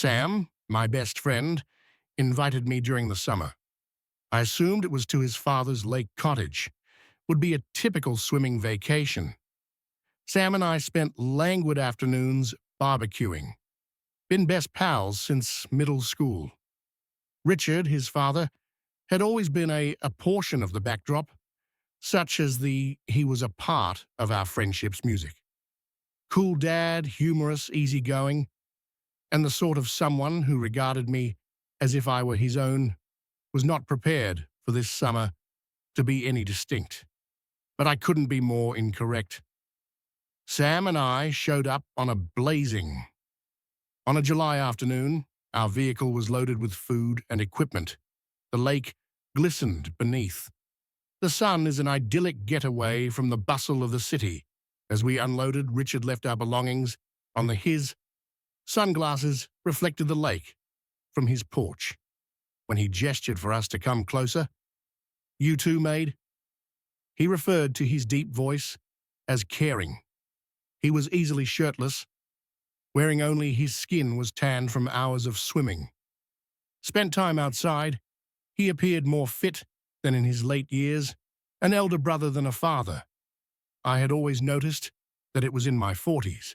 Sam, my best friend, invited me during the summer. I assumed it was to his father's lake cottage. Would be a typical swimming vacation. Sam and I spent languid afternoons barbecuing. Been best pals since middle school. Richard, his father, had always been a portion of the backdrop, such as he was a part of our friendship's music. Cool dad, humorous, easygoing, and the sort of someone who regarded me as if I were his own, was not prepared for this summer to be any distinct. But I couldn't be more incorrect. Sam and I showed up on a July afternoon. Our vehicle was loaded with food and equipment. The lake glistened beneath. The sun is an idyllic getaway from the bustle of the city. As we unloaded, Richard left our belongings on his sunglasses reflected the lake from his porch. When he gestured for us to come closer, "You too, maid?" He referred to his deep voice as caring. He was easily shirtless, wearing only his skin was tanned from hours of swimming. Spent time outside, he appeared more fit than in his late years, an elder brother than a father. I had always noticed that it was in my 40s,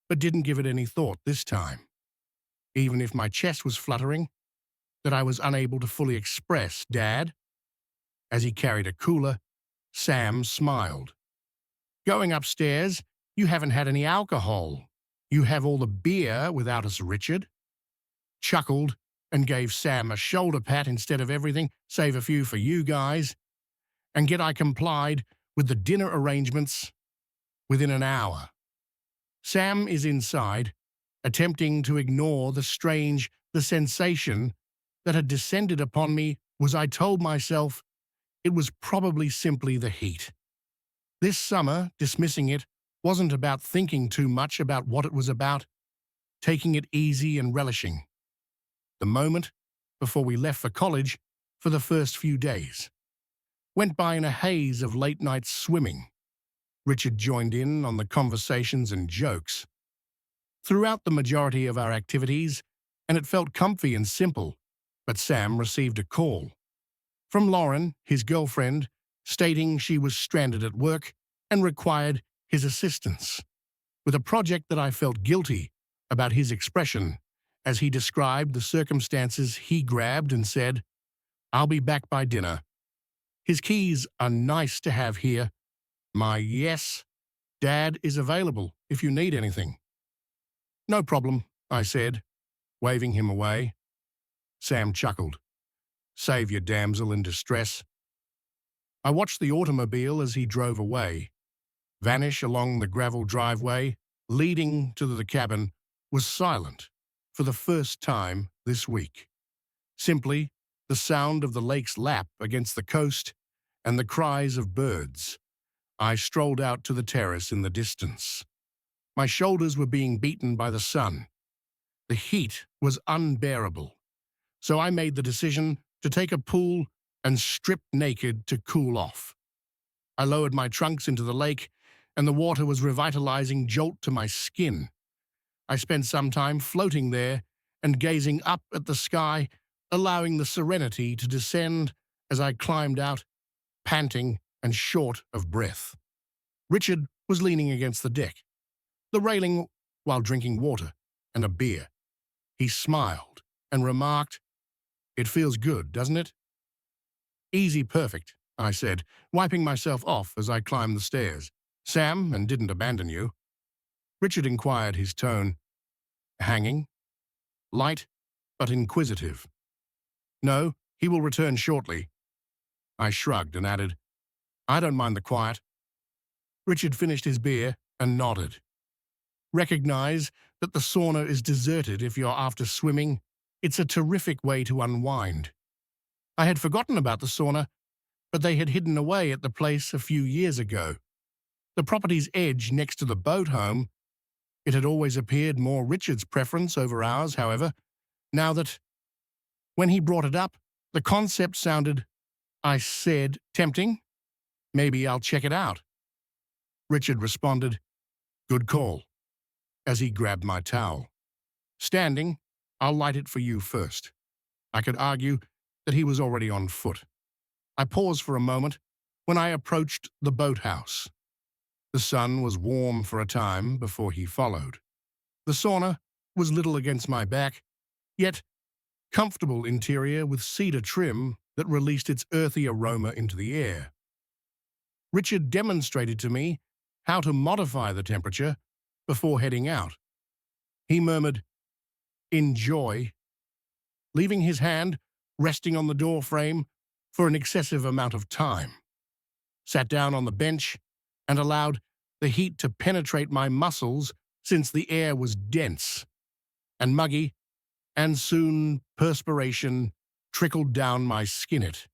but didn't give it any thought this time. Even if my chest was fluttering, that I was unable to fully express, "Dad?" As he carried a cooler, Sam smiled. "Going upstairs, you haven't had any alcohol. You have all the beer without us, Richard." Chuckled and gave Sam a shoulder pat instead of everything, save a few for you guys. And yet I complied with the dinner arrangements within an hour. Sam is inside, attempting to ignore the sensation that had descended upon me. I told myself it was probably simply the heat. This summer, dismissing it, wasn't about thinking too much about what it was about, taking it easy and relishing. The moment before we left for college for the first few days went by in a haze of late-night swimming. Richard joined in on the conversations and jokes throughout the majority of our activities, and it felt comfy and simple. But Sam received a call from Lauren, his girlfriend, stating she was stranded at work and required his assistance with a project that I felt guilty about his expression as he described the circumstances. He grabbed and said, "I'll be back by dinner. His keys are nice to have here. My yes, Dad is available if you need anything." "No problem," I said, waving him away. Sam chuckled. "Save your damsel in distress." I watched the automobile as he drove away, vanish along the gravel driveway leading to the cabin. Was silent for the first time this week. Simply the sound of the lake's lap against the coast and the cries of birds. I strolled out to the terrace in the distance. My shoulders were being beaten by the sun. The heat was unbearable, so I made the decision to take a pool and strip naked to cool off. I lowered my trunks into the lake, and the water was revitalizing jolt to my skin. I spent some time floating there and gazing up at the sky, allowing the serenity to descend as I climbed out, panting and short of breath. Richard was leaning against the deck, the railing, while drinking water and a beer. He smiled and remarked, "It feels good, doesn't it?" "Easy perfect," I said, wiping myself off as I climbed the stairs. "Sam and didn't abandon you?" Richard inquired, his tone hanging, light but inquisitive. "No, he will return shortly." I shrugged and added, "I don't mind the quiet." Richard finished his beer and nodded. "Recognize that the sauna is deserted if you're after swimming. It's a terrific way to unwind." I had forgotten about the sauna, but they had hidden away at the place a few years ago. The property's edge next to the boat home. It had always appeared more Richard's preference over ours, however. Now that, when he brought it up, the concept sounded, I said, tempting. "Maybe I'll check it out." Richard responded, "Good call," as he grabbed my towel. Standing, I'll light it for you first." I could argue that he was already on foot. I paused for a moment when I approached the boathouse. The sun was warm for a time before he followed. The sauna was little against my back, yet comfortable interior with cedar trim that released its earthy aroma into the air. Richard demonstrated to me how to modify the temperature before heading out. He murmured, "Enjoy," leaving his hand resting on the door frame for an excessive amount of time. Sat down on the bench and allowed the heat to penetrate my muscles since the air was dense and muggy, and soon perspiration trickled down my skinnet.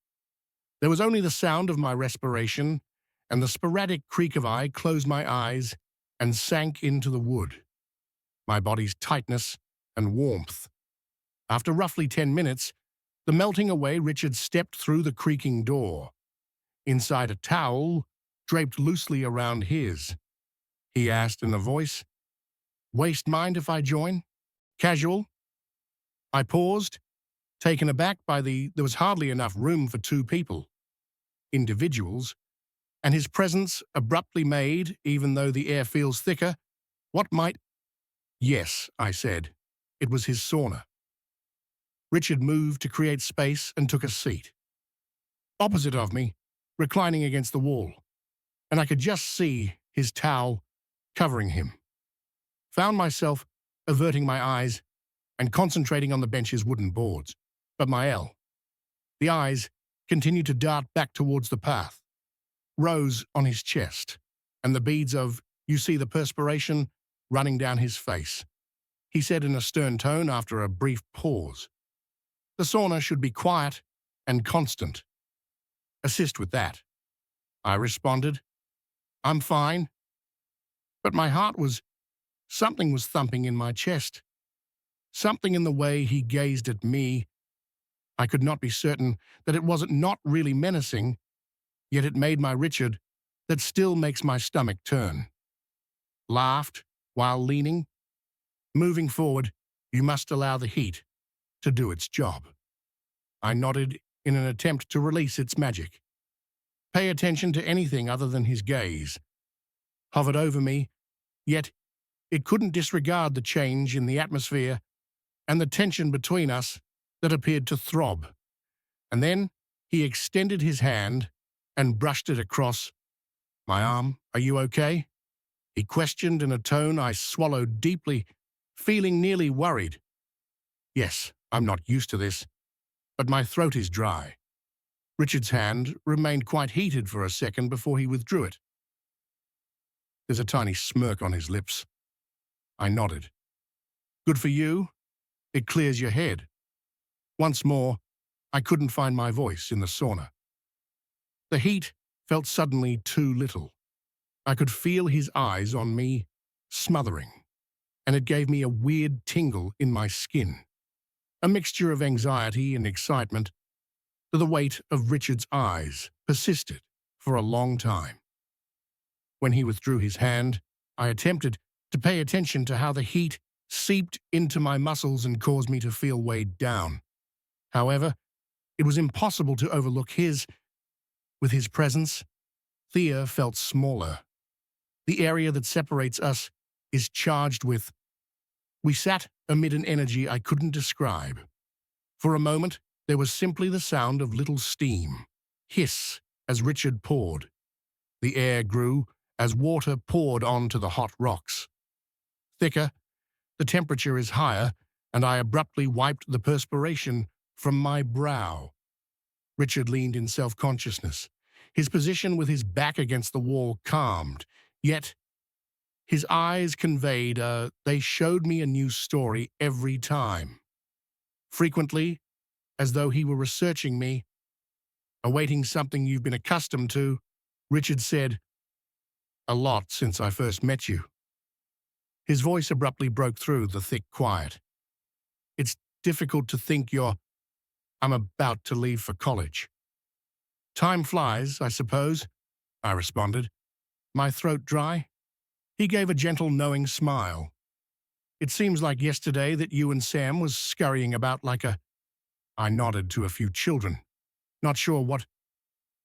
There was only the sound of my respiration and the sporadic creak of I closed my eyes and sank into the wood, my body's tightness and warmth. After roughly 10 minutes, the melting away, Richard stepped through the creaking door. Inside a towel draped loosely around his. He asked in a voice, "Waste mind if I join? Casual?" I paused, taken aback by there was hardly enough room for two people, individuals, and his presence abruptly made, even though the air feels thicker, what might— "Yes," I said. It was his sauna. Richard moved to create space and took a seat. Opposite of me, reclining against the wall, and I could just see his towel covering him. Found myself averting my eyes and concentrating on the bench's wooden boards, but the eyes continued to dart back towards the path, rose on his chest, and the beads of, you see the perspiration, running down his face. He said in a stern tone after a brief pause, "The sauna should be quiet and constant. Assist with that." I responded, "I'm fine." But my heart something was thumping in my chest. Something in the way he gazed at me. I could not be certain that it wasn't not really menacing, yet it made my Richard that still makes my stomach turn. Laughed while leaning. "Moving forward, you must allow the heat to do its job." I nodded in an attempt to release its magic. Pay attention to anything other than his gaze. Hovered over me, yet it couldn't disregard the change in the atmosphere and the tension between us that appeared to throb. And then he extended his hand and brushed it across my arm. "Are you okay?" he questioned in a tone I swallowed deeply, feeling nearly worried. "Yes, I'm not used to this, but my throat is dry." Richard's hand remained quite heated for a second before he withdrew it. There's a tiny smirk on his lips. I nodded. "Good for you. It clears your head." Once more, I couldn't find my voice in the sauna. The heat felt suddenly too little. I could feel his eyes on me, smothering, and it gave me a weird tingle in my skin. A mixture of anxiety and excitement. The weight of Richard's eyes persisted for a long time. When he withdrew his hand, I attempted to pay attention to how the heat seeped into my muscles and caused me to feel weighed down. However, it was impossible to overlook with his presence. Thea felt smaller. The area that separates us is charged with. We sat amid an energy I couldn't describe. For a moment, there was simply the sound of little steam hiss as Richard poured. The air grew as water poured onto the hot rocks. Thicker, the temperature is higher, and I abruptly wiped the perspiration from my brow. Richard leaned in self-consciousness. His position with his back against the wall calmed, yet his eyes conveyed they showed me a new story every time. Frequently, as though he were researching me, awaiting something you've been accustomed to, Richard said, "A lot since I first met you." His voice abruptly broke through the thick quiet. "It's difficult to think I'm about to leave for college." "Time flies, I suppose," I responded, my throat dry. He gave a gentle, knowing smile. It seems like yesterday that you and Sam was scurrying about like a—" I nodded to a few children, not sure what.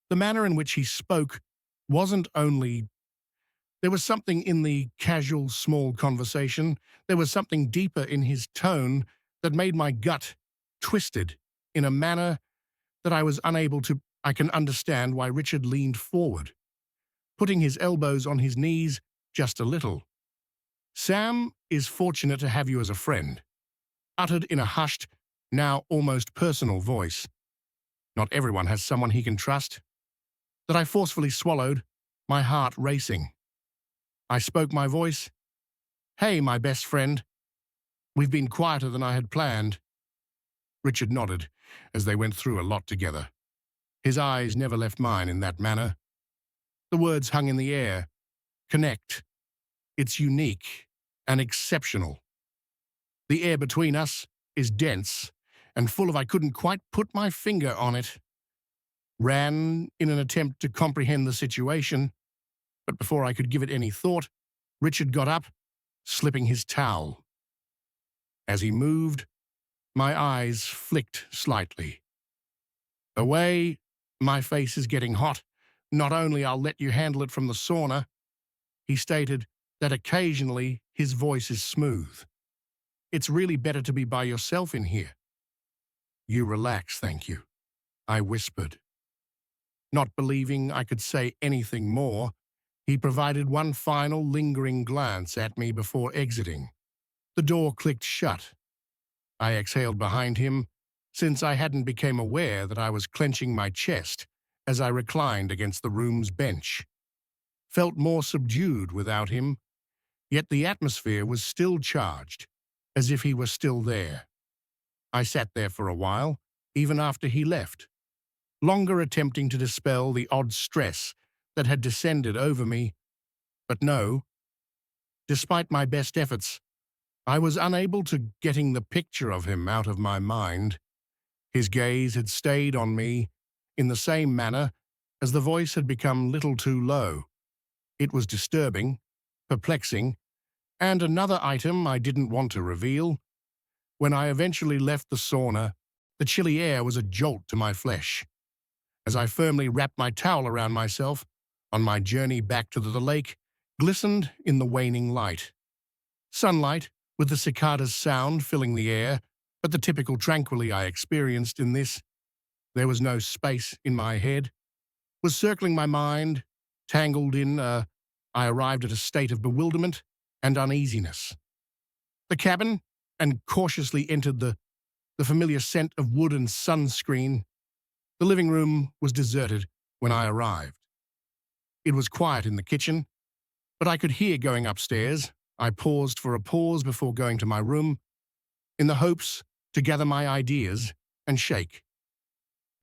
The manner in which he spoke wasn't only— there was something in the casual, small conversation, there was something deeper in his tone that made my gut twisted in a manner that I was unable to— I can understand why Richard leaned forward, putting his elbows on his knees just a little. "Sam is fortunate to have you as a friend," uttered in a hushed, now almost personal voice. "Not everyone has someone he can trust." That I forcefully swallowed, my heart racing. I spoke my voice. "Hey, my best friend. We've been quieter than I had planned." Richard nodded, as they went through a lot together. His eyes never left mine in that manner. The words hung in the air. Connect. It's unique and exceptional. The air between us is dense and full of— I couldn't quite put my finger on it. Ran in an attempt to comprehend the situation, but before I could give it any thought, Richard got up, slipping his towel. As he moved, my eyes flicked slightly. "Away, my face is getting hot. Not only I'll let you handle it from the sauna." He stated that occasionally his voice is smooth. "It's really better to be by yourself in here." "You relax, thank you," I whispered. Not believing I could say anything more, he provided one final lingering glance at me before exiting. The door clicked shut. I exhaled behind him, since I hadn't become aware that I was clenching my chest as I reclined against the room's bench. Felt more subdued without him, yet the atmosphere was still charged, as if he were still there. I sat there for a while, even after he left, longer attempting to dispel the odd stress that had descended over me. But no, despite my best efforts, I was unable to getting the picture of him out of my mind. His gaze had stayed on me in the same manner as the voice had become little too low. It was disturbing, perplexing, and another item I didn't want to reveal. When I eventually left the sauna, the chilly air was a jolt to my flesh. As I firmly wrapped my towel around myself, on my journey back to the lake, glistened in the waning light. Sunlight, with the cicadas' sound filling the air, but the typical tranquility I experienced in this— there was no space in my head— was circling my mind, tangled in— I arrived at a state of bewilderment and uneasiness. The cabin, and cautiously entered the familiar scent of wood and sunscreen. The living room was deserted when I arrived. It was quiet in the kitchen, but I could hear going upstairs. I paused for a pause before going to my room, in the hopes to gather my ideas and shake.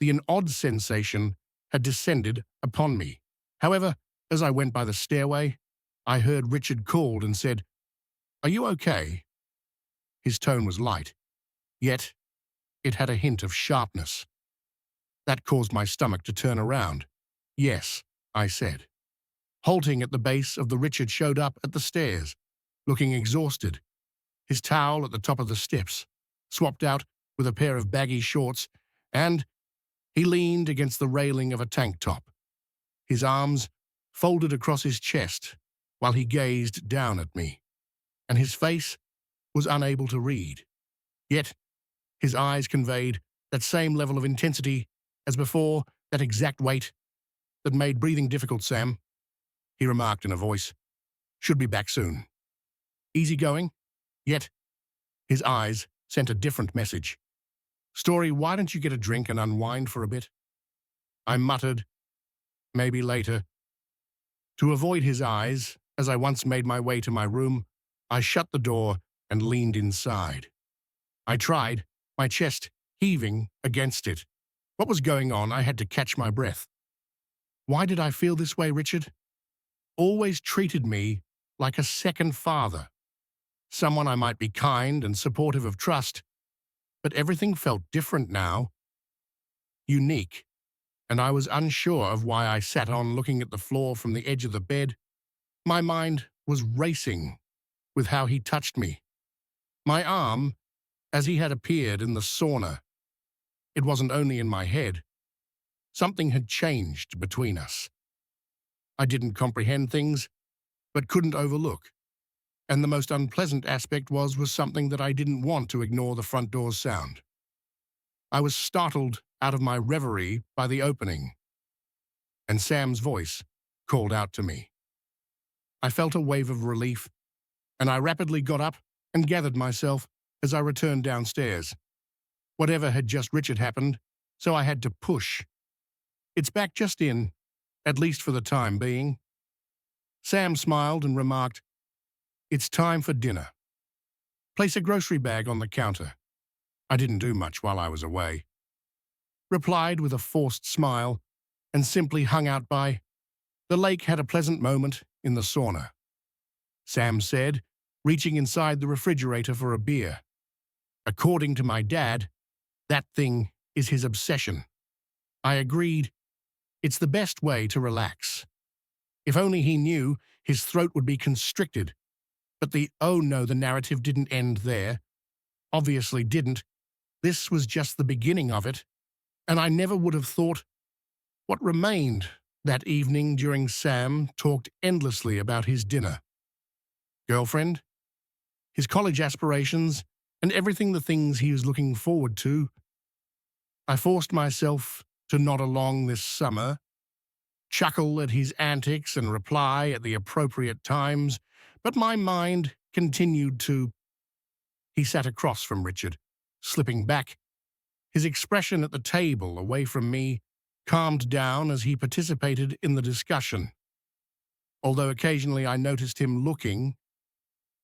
An odd sensation had descended upon me. However, as I went by the stairway, I heard Richard called and said, "Are you okay?" His tone was light, yet it had a hint of sharpness. That caused my stomach to turn around. "Yes," I said. Halting at the base of the— Richard showed up at the stairs, looking exhausted, his towel at the top of the steps, swapped out with a pair of baggy shorts, and he leaned against the railing of a tank top, his arms folded across his chest while he gazed down at me, and his face was unable to read. Yet his eyes conveyed that same level of intensity as before, that exact weight that made breathing difficult. "Sam," he remarked in a voice, "should be back soon." Easygoing, yet his eyes sent a different message. "Story, why don't you get a drink and unwind for a bit?" I muttered, "Maybe later." To avoid his eyes, as I once made my way to my room, I shut the door and leaned inside. I tried, my chest heaving against it. What was going on? I had to catch my breath. Why did I feel this way, Richard? Always treated me like a second father, someone I might be kind and supportive of, trust, but everything felt different now. Unique, and I was unsure of why I sat on looking at the floor from the edge of the bed. My mind was racing with how he touched me, My arm, as he had appeared in the sauna. It wasn't only in my head. Something had changed between us. I didn't comprehend things, but couldn't overlook. And the most unpleasant aspect was something that I didn't want to ignore the front door's sound. I was startled out of my reverie by the opening, and Sam's voice called out to me. I felt a wave of relief, and I rapidly got up and gathered myself as I returned downstairs. Whatever had just Richard happened, so I had to push. It's back just in, at least for the time being. Sam smiled and remarked, "It's time for dinner. Place a grocery bag on the counter." I didn't do much while I was away. Replied with a forced smile and simply hung out by. The lake had a pleasant moment in the sauna. Sam said, reaching inside the refrigerator for a beer. According to my dad, that thing is his obsession. I agreed. It's the best way to relax. If only he knew, his throat would be constricted. But oh no, the narrative didn't end there. Obviously didn't. This was just the beginning of it. And I never would have thought what remained that evening during Sam talked endlessly about his dinner. Girlfriend, his college aspirations, and everything the things he was looking forward to. I forced myself to nod along this summer, chuckle at his antics and reply at the appropriate times, but my mind continued to. He sat across from Richard, slipping back. His expression at the table, away from me, calmed down as he participated in the discussion. Although occasionally I noticed him looking,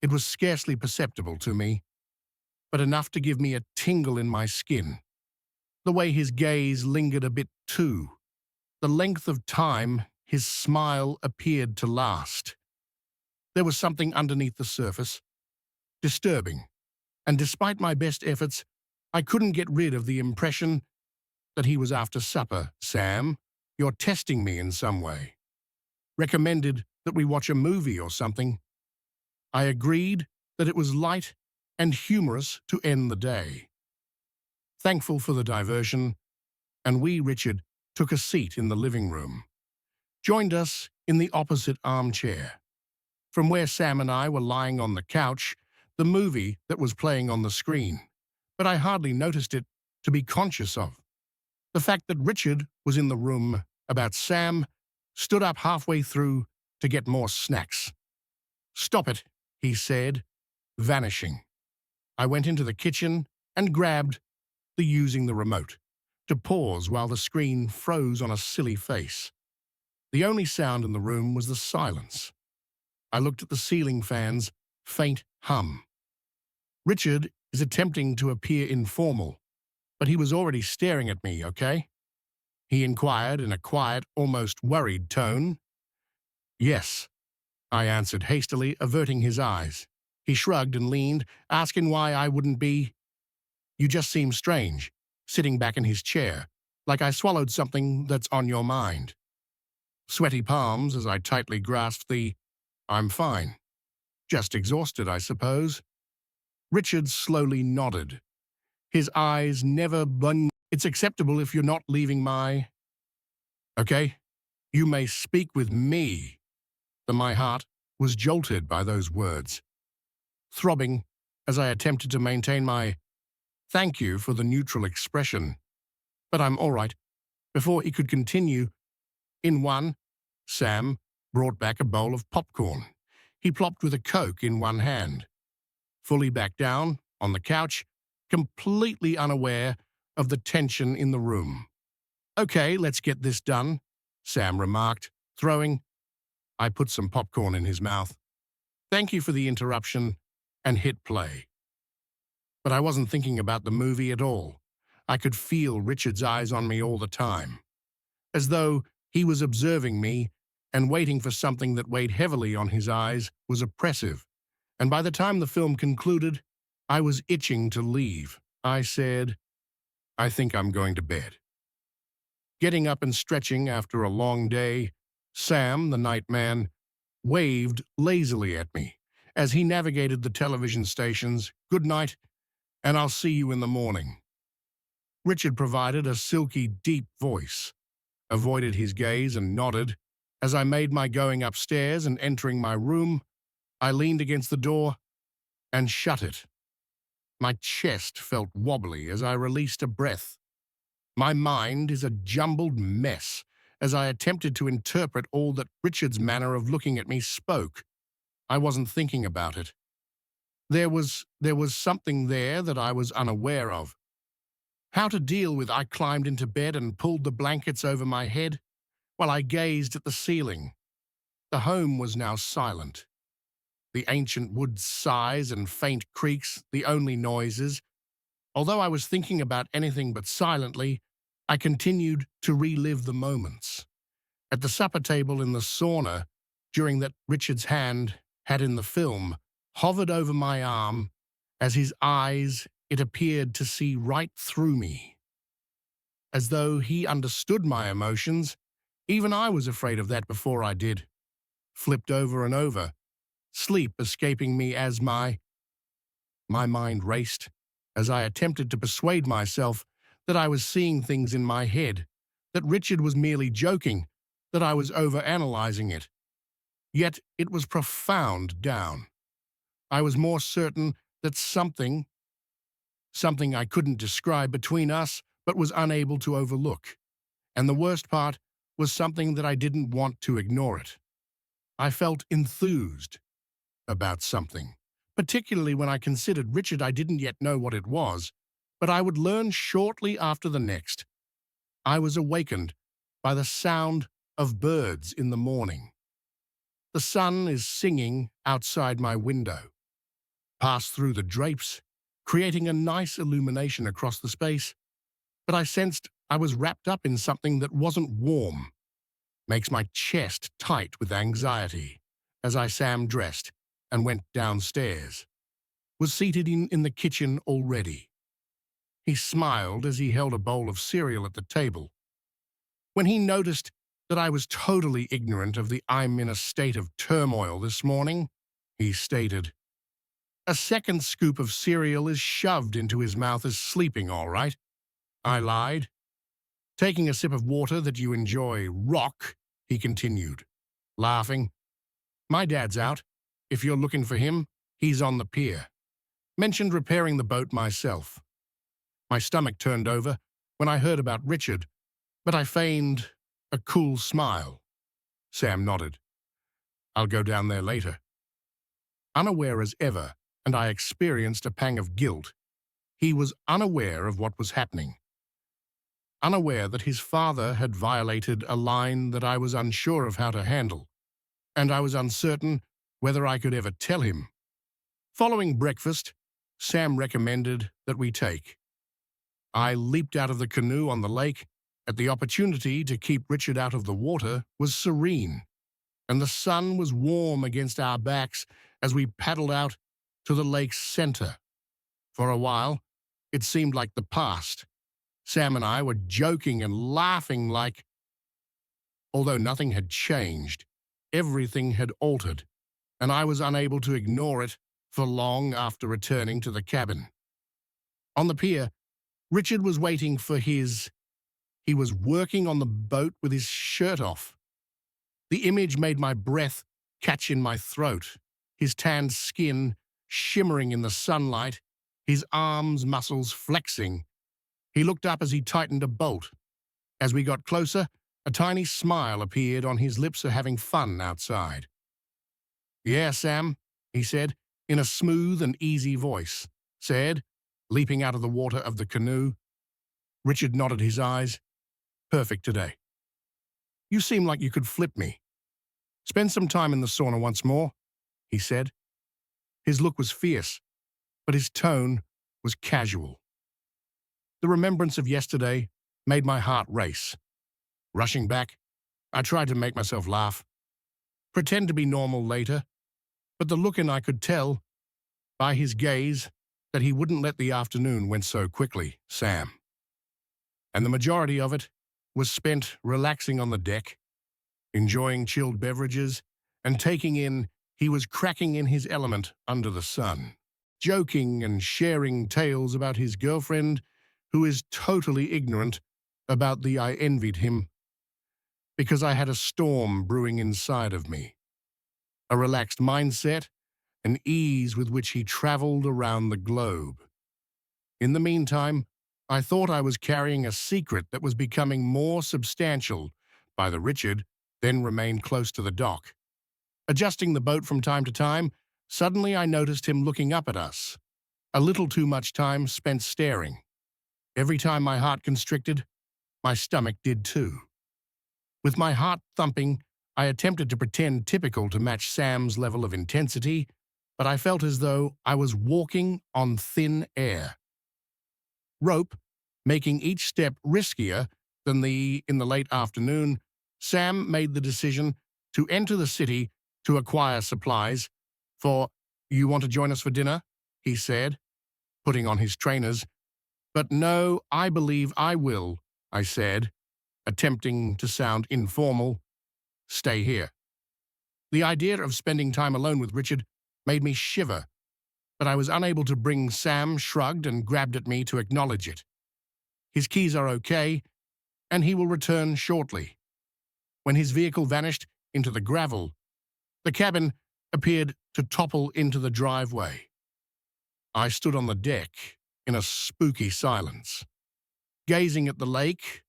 it was scarcely perceptible to me, but enough to give me a tingle in my skin. The way his gaze lingered a bit too. The length of time his smile appeared to last. There was something underneath the surface, disturbing, and despite my best efforts, I couldn't get rid of the impression that he was after supper. "Sam, you're testing me in some way. Recommended that we watch a movie or something." I agreed that it was light and humorous to end the day. Thankful for the diversion, and Richard, took a seat in the living room. Joined us in the opposite armchair. From where Sam and I were lying on the couch, the movie that was playing on the screen, but I hardly noticed it to be conscious of. The fact that Richard was in the room about Sam stood up halfway through to get more snacks. "Stop it," he said, vanishing. I went into the kitchen and grabbed using the remote to pause while the screen froze on a silly face. The only sound in the room was the silence. I looked at the ceiling fan's faint hum. Richard is attempting to appear informal, but he was already staring at me, okay? He inquired in a quiet, almost worried tone. "Yes," I answered hastily, averting his eyes. He shrugged and leaned, asking why I wouldn't be. "You just seem strange," sitting back in his chair, like I swallowed something that's on your mind. Sweaty palms as I tightly grasped "I'm fine. Just exhausted, I suppose." Richard slowly nodded. His eyes never blinked. "It's acceptable if you're not leaving my. Okay, you may speak with me." My heart was jolted by those words, throbbing as I attempted to maintain my "thank you for the neutral expression, but I'm all right." Before he could continue, Sam brought back a bowl of popcorn. He plopped with a Coke in one hand, fully back down on the couch, completely unaware of the tension in the room. "Okay, let's get this done," Sam remarked, throwing. I put some popcorn in his mouth. "Thank you for the interruption," and hit play. But I wasn't thinking about the movie at all. I could feel Richard's eyes on me all the time, as though he was observing me, and waiting for something that weighed heavily on his eyes was oppressive. And by the time the film concluded, I was itching to leave. I said, "I think I'm going to bed." Getting up and stretching after a long day, Sam, the night man, waved lazily at me as he navigated the television stations. "Good night, and I'll see you in the morning." Richard provided a silky, deep voice, avoided his gaze and nodded. As I made my going upstairs and entering my room, I leaned against the door and shut it. My chest felt wobbly as I released a breath. My mind is a jumbled mess as I attempted to interpret all that Richard's manner of looking at me spoke. I wasn't thinking about it. There was something there that I was unaware of. How to deal with. I climbed into bed and pulled the blankets over my head while I gazed at the ceiling. The home was now silent. The ancient wood sighs and faint creaks, the only noises. Although I was thinking about anything but silently, I continued to relive the moments. At the supper table in the sauna, during that Richard's hand had in the film, hovered over my arm, as his eyes, it appeared to see right through me. As though he understood my emotions, even I was afraid of that before I did. Flipped over and over, sleep escaping me as my mind raced, as I attempted to persuade myself that I was seeing things in my head, that Richard was merely joking, that I was overanalyzing it. Yet it was profound down. I was more certain that something I couldn't describe between us but was unable to overlook. And the worst part was something that I didn't want to ignore it. I felt enthused about something, particularly when I considered Richard. I didn't yet know what it was, but I would learn shortly after the next. I was awakened by the sound of birds in the morning. The sun is singing outside my window, passed through the drapes, creating a nice illumination across the space, but I sensed I was wrapped up in something that wasn't warm. Makes my chest tight with anxiety as Sam dressed and went downstairs. Was seated in the kitchen already. He smiled as he held a bowl of cereal at the table. When he noticed that I was totally ignorant of the "I'm in a state of turmoil this morning," he stated. A second scoop of cereal is shoved into his mouth as "Sleeping all right," I lied. "Taking a sip of water that you enjoy, rock," he continued, laughing. "My dad's out. If you're looking for him, he's on the pier." Mentioned repairing the boat myself. My stomach turned over when I heard about Richard, but I feigned a cool smile. Sam nodded. "I'll go down there later." Unaware as ever, and I experienced a pang of guilt. He was unaware of what was happening. Unaware that his father had violated a line that I was unsure of how to handle, and I was uncertain whether I could ever tell him. Following breakfast, Sam recommended that we take. I leaped out of the canoe on the lake, and the opportunity to keep Richard out of the water was serene, and the sun was warm against our backs as we paddled out to the lake's center. For a while, it seemed like the past. Sam and I were joking and laughing like, although nothing had changed, everything had altered, and I was unable to ignore it for long after returning to the cabin. On the pier, Richard was waiting for his... He was working on the boat with his shirt off. The image made my breath catch in my throat, his tanned skin shimmering in the sunlight, his arms' muscles flexing. He looked up as he tightened a bolt. As we got closer, a tiny smile appeared on his lips of having fun outside. "Yeah, Sam," he said, in a smooth and easy voice, leaping out of the water of the canoe. Richard nodded his eyes. "Perfect today. You seem like you could flip me. Spend some time in the sauna once more," he said. His look was fierce, but his tone was casual. The remembrance of yesterday made my heart race. Rushing back, I tried to make myself laugh, pretend to be normal later, but the look in I could tell, by his gaze, that he wouldn't let the afternoon went so quickly, Sam. And the majority of it was spent relaxing on the deck, enjoying chilled beverages, and taking in He was cracking in his element under the sun, joking and sharing tales about his girlfriend, who is totally ignorant about the I envied him because I had a storm brewing inside of me, a relaxed mindset, an ease with which he traveled around the globe. In the meantime, I thought I was carrying a secret that was becoming more substantial by the Richard then remained close to the dock. Adjusting the boat from time to time, suddenly I noticed him looking up at us. A little too much time spent staring. Every time my heart constricted, my stomach did too. With my heart thumping, I attempted to pretend typical to match Sam's level of intensity, but I felt as though I was walking on thin air. Rope, making each step riskier than in the late afternoon, Sam made the decision to enter the city to acquire supplies for, "You want to join us for dinner?" he said, putting on his trainers. "But no, I believe I will," I said, attempting to sound informal. "Stay here." The idea of spending time alone with Richard made me shiver, but I was unable to bring Sam shrugged and grabbed at me to acknowledge it. His keys are okay, and he will return shortly. When his vehicle vanished into the gravel, the cabin appeared to topple into the driveway. I stood on the deck in a spooky silence, gazing at the lake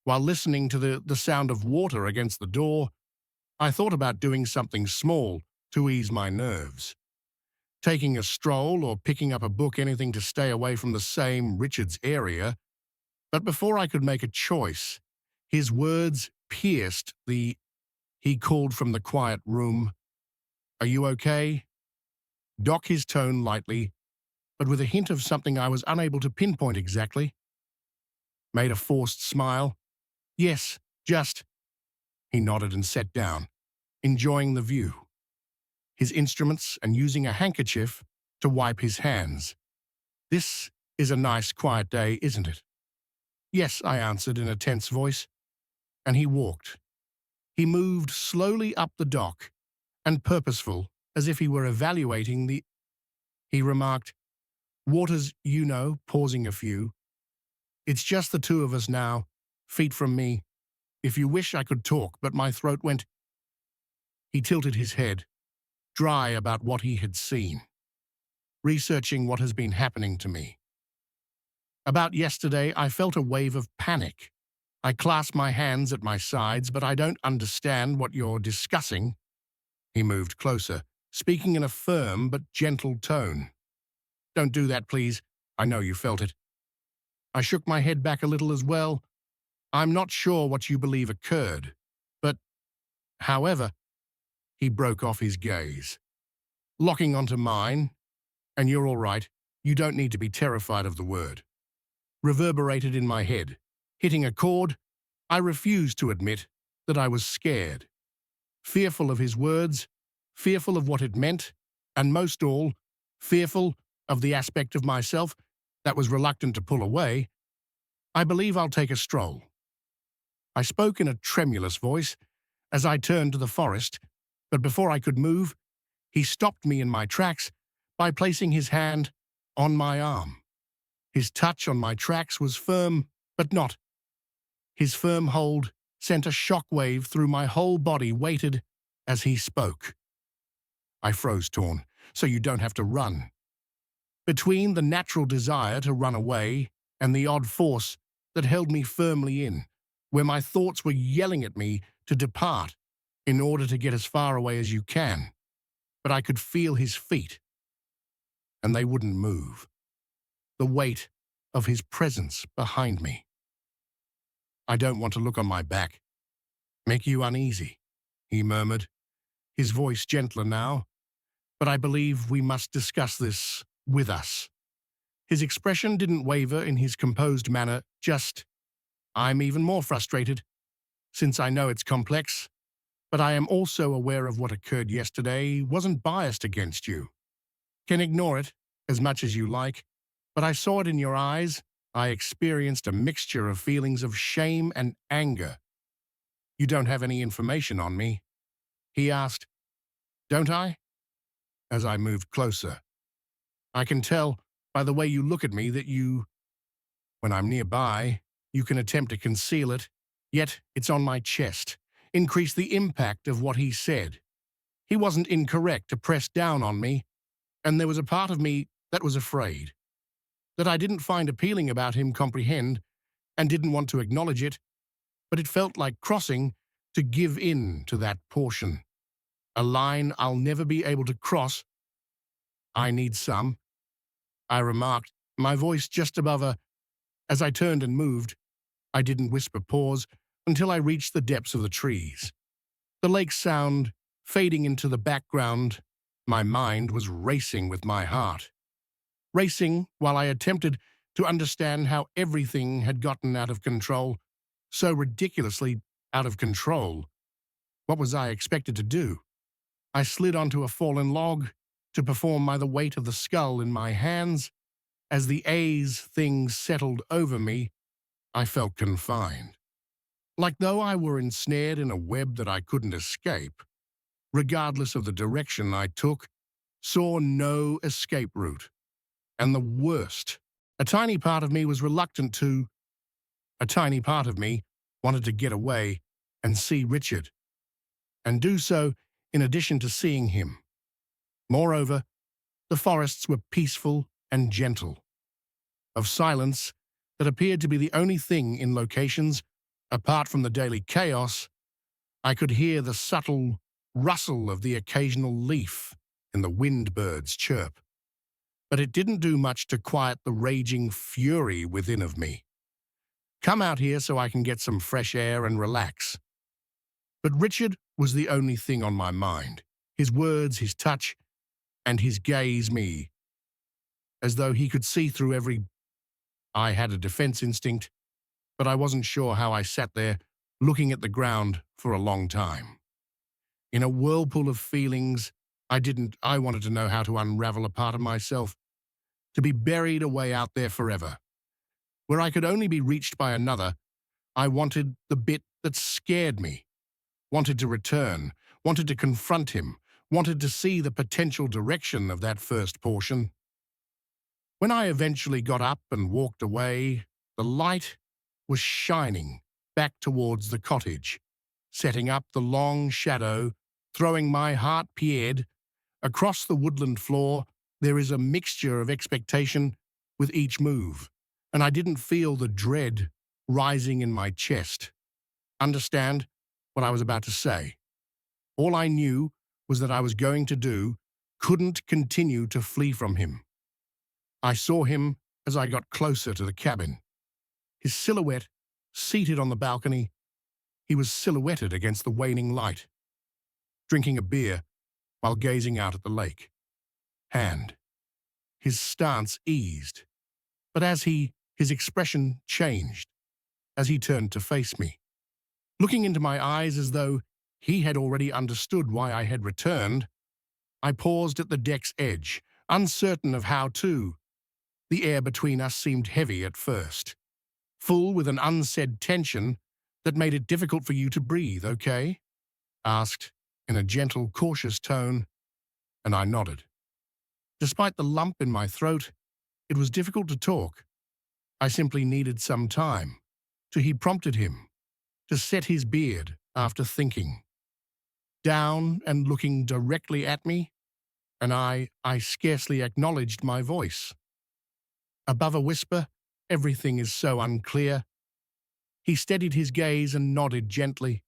while listening to the sound of water against the door. I thought about doing something small to ease my nerves. Taking a stroll or picking up a book, anything to stay away from the same Richard's area. But before I could make a choice, his words pierced he called from the quiet room, "Are you okay?" Dock his tone lightly, but with a hint of something I was unable to pinpoint exactly. Made a forced smile. "Yes, just." He nodded and sat down, enjoying the view, his instruments and using a handkerchief to wipe his hands. "This is a nice quiet day, isn't it?" "Yes," I answered in a tense voice, and he walked. He moved slowly up the dock, and purposeful, as if he were evaluating He remarked, "Water's, pausing a few. It's just the two of us now, feet from me. If you wish I could talk, but my throat went." He tilted his head, dry about what he had seen, researching what has been happening to me. About yesterday, I felt a wave of panic. I clasped my hands at my sides, "But I don't understand what you're discussing." He moved closer, speaking in a firm but gentle tone. "Don't do that, please. I know you felt it." I shook my head back a little as well. "I'm not sure what you believe occurred, but, however," he broke off his gaze, locking onto mine, "and you're all right. You don't need to be terrified of the word," reverberated in my head. Hitting a chord, I refused to admit that I was scared, fearful of his words, fearful of what it meant, and most all, fearful of the aspect of myself that was reluctant to pull away. "I believe I'll take a stroll." I spoke in a tremulous voice as I turned to the forest, but before I could move, he stopped me in my tracks by placing his hand on my arm. His touch on my tracks was firm, but not. His firm hold sent a shock wave through my whole body, waited as he spoke. I froze, torn. "So you don't have to run." Between the natural desire to run away and the odd force that held me firmly in, where my thoughts were yelling at me to depart in order to get as far away as you can. But I could feel his feet, and they wouldn't move. The weight of his presence behind me. "I don't want to look on my back. Make you uneasy," he murmured, his voice gentler now. "But I believe we must discuss this with us." His expression didn't waver in his composed manner, just, "I'm even more frustrated, since I know it's complex, but I am also aware of what occurred yesterday, wasn't biased against you. Can ignore it as much as you like, but I saw it in your eyes. I experienced a mixture of feelings of shame and anger." "You don't have any information on me?" he asked. "Don't I?" as I moved closer. I can tell by the way you look at me that when I'm nearby, you can attempt to conceal it, yet it's on my chest. Increase the impact of what he said. He wasn't incorrect to press down on me, and there was a part of me that was afraid. That I didn't find appealing about him comprehend, and didn't want to acknowledge it, but it felt like crossing to give in to that portion. A line I'll never be able to cross. I need some, I remarked, my voice just above a. As I turned and moved, I didn't whisper pause until I reached the depths of the trees. The lake sound fading into the background, my mind was racing with my heart. Racing while I attempted to understand how everything had gotten out of control, so ridiculously out of control. What was I expected to do? I slid onto a fallen log to perform by the weight of the skull in my hands. As the things settled over me, I felt confined. Like though I were ensnared in a web that I couldn't escape. Regardless of the direction I took, saw no escape route. And the worst, a tiny part of me was reluctant to. A tiny part of me wanted to get away and see Richard. And do so in addition to seeing him. Moreover, the forests were peaceful and gentle. Of silence that appeared to be the only thing in locations, apart from the daily chaos, I could hear the subtle rustle of the occasional leaf and the wind birds chirp. But it didn't do much to quiet the raging fury within of me. Come out here so I can get some fresh air and relax. But Richard was the only thing on my mind. His words, his touch, and his gaze me. As though he could see through every. I had a defense instinct, but I wasn't sure how I sat there, looking at the ground for a long time. In a whirlpool of feelings, I wanted to know how to unravel a part of myself, to be buried away out there forever. Where I could only be reached by another, I wanted the bit that scared me, wanted to return, wanted to confront him, wanted to see the potential direction of that first portion. When I eventually got up and walked away, the light was shining back towards the cottage, setting up the long shadow, throwing my heart pierced. Across the woodland floor, there is a mixture of expectation with each move, and I didn't feel the dread rising in my chest. Understand what I was about to say? All I knew was that I was going to do couldn't continue to flee from him. I saw him as I got closer to the cabin. His silhouette, seated on the balcony, he was silhouetted against the waning light, drinking a beer while gazing out at the lake. His stance eased, but his expression changed as he turned to face me, looking into my eyes as though he had already understood why I had returned. I paused at the deck's edge, uncertain of how to. The air between us seemed heavy at first, full with an unsaid tension that made it difficult for you to breathe, okay? Asked in a gentle, cautious tone, and I nodded. Despite the lump in my throat, it was difficult to talk. I simply needed some time. He prompted him to set his beard after thinking. Down and looking directly at me, and I scarcely acknowledged my voice. Above a whisper, everything is so unclear. He steadied his gaze and nodded gently.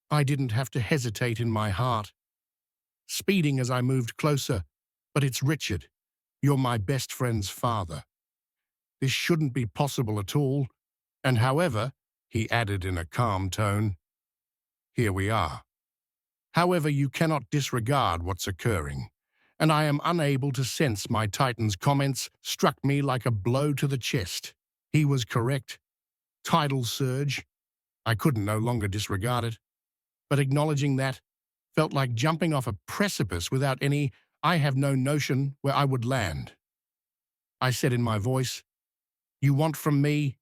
I didn't have to hesitate in my heart, speeding as I moved closer. But it's Richard. You're my best friend's father. This shouldn't be possible at all. And however, he added in a calm tone, here we are. However, you cannot disregard what's occurring, and I am unable to sense my Titan's comments struck me like a blow to the chest. He was correct. Tidal surge. I couldn't no longer disregard it. But acknowledging that felt like jumping off a precipice without any. I have no notion where I would land. I said in my voice, you want from me?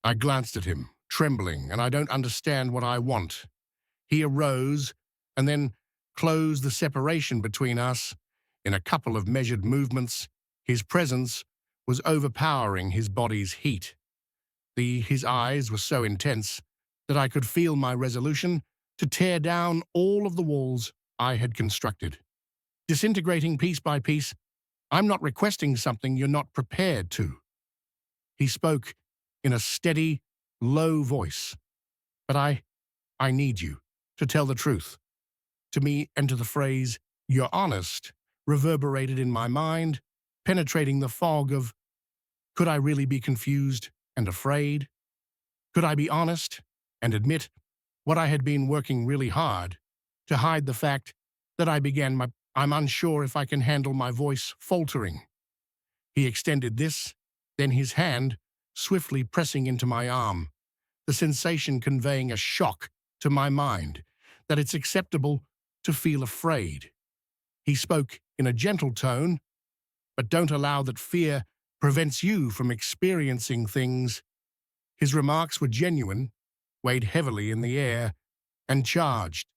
I glanced at him, trembling, and I don't understand what I want. He arose and then close the separation between us in a couple of measured movements. His presence was overpowering his body's heat. His eyes were so intense that I could feel my resolution to tear down all of the walls I had constructed. Disintegrating piece by piece, I'm not requesting something you're not prepared to. He spoke in a steady, low voice. But I need you to tell the truth. To me, and to the phrase, "you're honest," reverberated in my mind, penetrating the fog of, could I really be confused and afraid? Could I be honest and admit what I had been working really hard to hide the fact that I'm unsure if I can handle my voice faltering. He extended this, then his hand, swiftly pressing into my arm, the sensation conveying a shock to my mind that it's acceptable to feel afraid. He spoke in a gentle tone, but don't allow that fear prevents you from experiencing things. His remarks were genuine, weighed heavily in the air, and charged,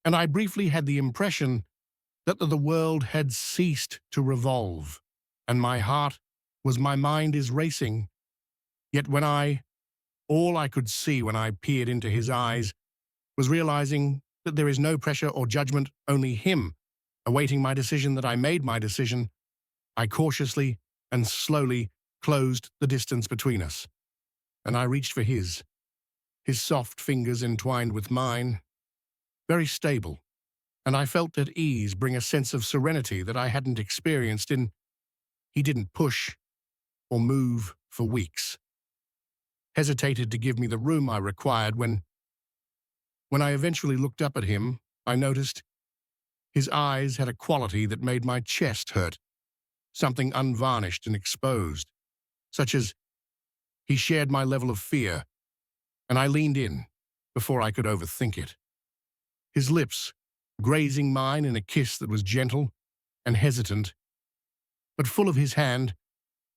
and I briefly had the impression that the world had ceased to revolve, and my mind is racing. Yet all I could see when I peered into his eyes was realizing that there is no pressure or judgment, only him, awaiting my decision that I made my decision. I cautiously and slowly closed the distance between us, and I reached for his soft fingers entwined with mine, very stable, and I felt at ease bring a sense of serenity that I hadn't experienced in. He didn't push or move for weeks. Hesitated to give me the room I required. When I eventually looked up at him, I noticed his eyes had a quality that made my chest hurt, something unvarnished and exposed, such as he shared my level of fear, and I leaned in before I could overthink it. His lips grazing mine in a kiss that was gentle and hesitant, but full of his hand,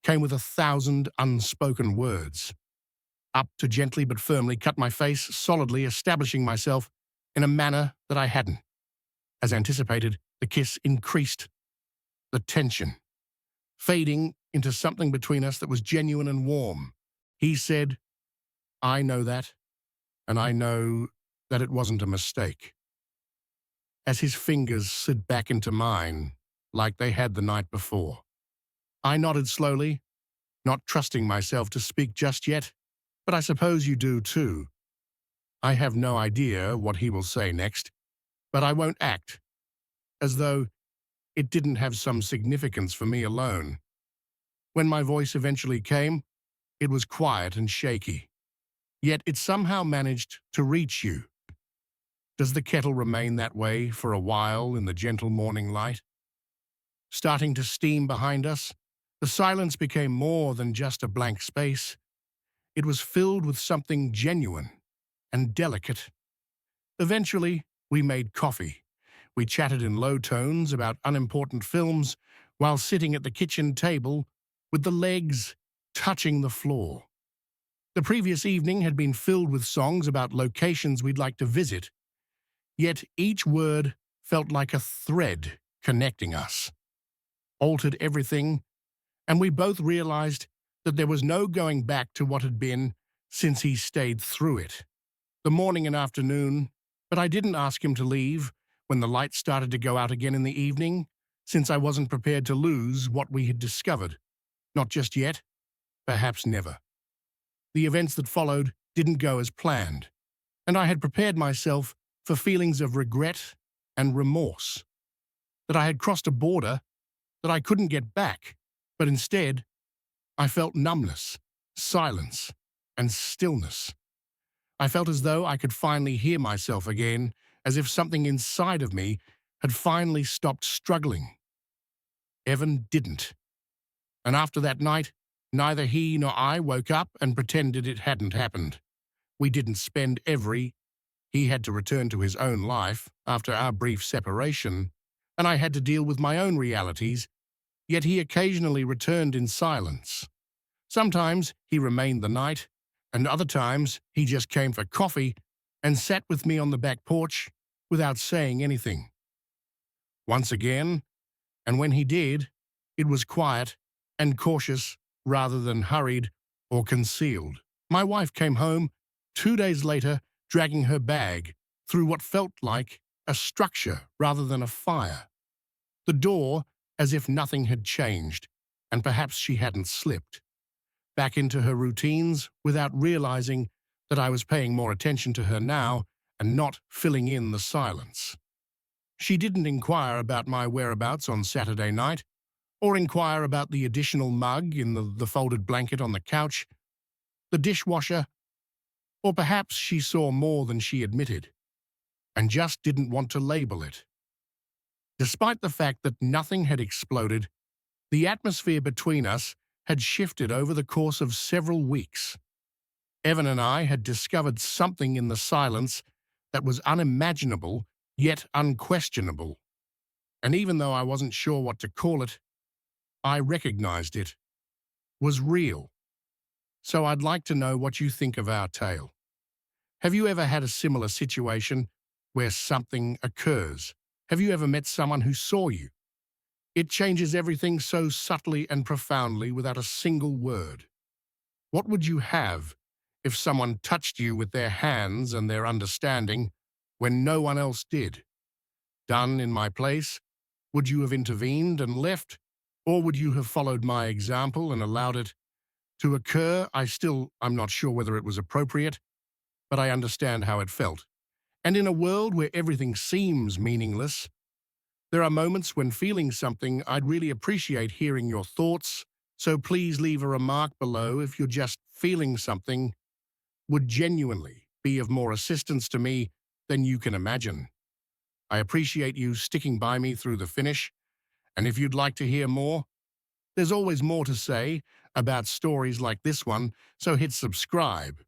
came with 1,000 unspoken words. Up to gently but firmly cut my face, solidly establishing myself in a manner that I hadn't. As anticipated, the kiss increased the tension, fading into something between us that was genuine and warm. He said, "I know that, and I know that it wasn't a mistake." As his fingers slid back into mine, like they had the night before, I nodded slowly, not trusting myself to speak just yet, but I suppose you do too. I have no idea what he will say next, but I won't act as though it didn't have some significance for me alone. When my voice eventually came, it was quiet and shaky, yet it somehow managed to reach you. Does the kettle remain that way for a while in the gentle morning light? Starting to steam behind us, the silence became more than just a blank space. It was filled with something genuine and delicate. Eventually, we made coffee. We chatted in low tones about unimportant films while sitting at the kitchen table with the legs touching the floor. The previous evening had been filled with songs about locations we'd like to visit, yet each word felt like a thread connecting us, altered everything, and we both realized that there was no going back to what had been since he stayed through it. The morning and afternoon, but I didn't ask him to leave when the lights started to go out again in the evening, since I wasn't prepared to lose what we had discovered. Not just yet, perhaps never. The events that followed didn't go as planned, and I had prepared myself for feelings of regret and remorse, that I had crossed a border that I couldn't get back, but instead, I felt numbness, silence, and stillness. I felt as though I could finally hear myself again, as if something inside of me had finally stopped struggling. Evan didn't. And after that night, neither he nor I woke up and pretended it hadn't happened. We didn't spend He had to return to his own life after our brief separation, and I had to deal with my own realities, yet he occasionally returned in silence. Sometimes he remained the night, and other times he just came for coffee and sat with me on the back porch without saying anything. once again, and when he did, it was quiet and cautious rather than hurried or concealed. My wife came home 2 days later, dragging her bag through what felt like a structure rather than a fire. The door, as if nothing had changed, and perhaps she hadn't slipped back into her routines without realizing that I was paying more attention to her now and not filling in the silence. She didn't inquire about my whereabouts on Saturday night, or inquire about the additional mug in the folded blanket on the couch, the dishwasher, or perhaps she saw more than she admitted, and just didn't want to label it. Despite the fact that nothing had exploded, the atmosphere between us had shifted over the course of several weeks. Evan and I had discovered something in the silence that was unimaginable yet unquestionable. And even though I wasn't sure what to call it, I recognized it was real. So I'd like to know what you think of our tale. Have you ever had a similar situation where something occurs? Have you ever met someone who saw you? It changes everything so subtly and profoundly without a single word. What would you have if someone touched you with their hands and their understanding when no one else did? Done in my place? Would you have intervened and left? Or would you have followed my example and allowed it to occur? I'm not sure whether it was appropriate, but I understand how it felt. And in a world where everything seems meaningless, there are moments when feeling something. I'd really appreciate hearing your thoughts, so please leave a remark below if you're just feeling something would genuinely be of more assistance to me than you can imagine. I appreciate you sticking by me through the finish, and if you'd like to hear more, there's always more to say about stories like this one, so hit subscribe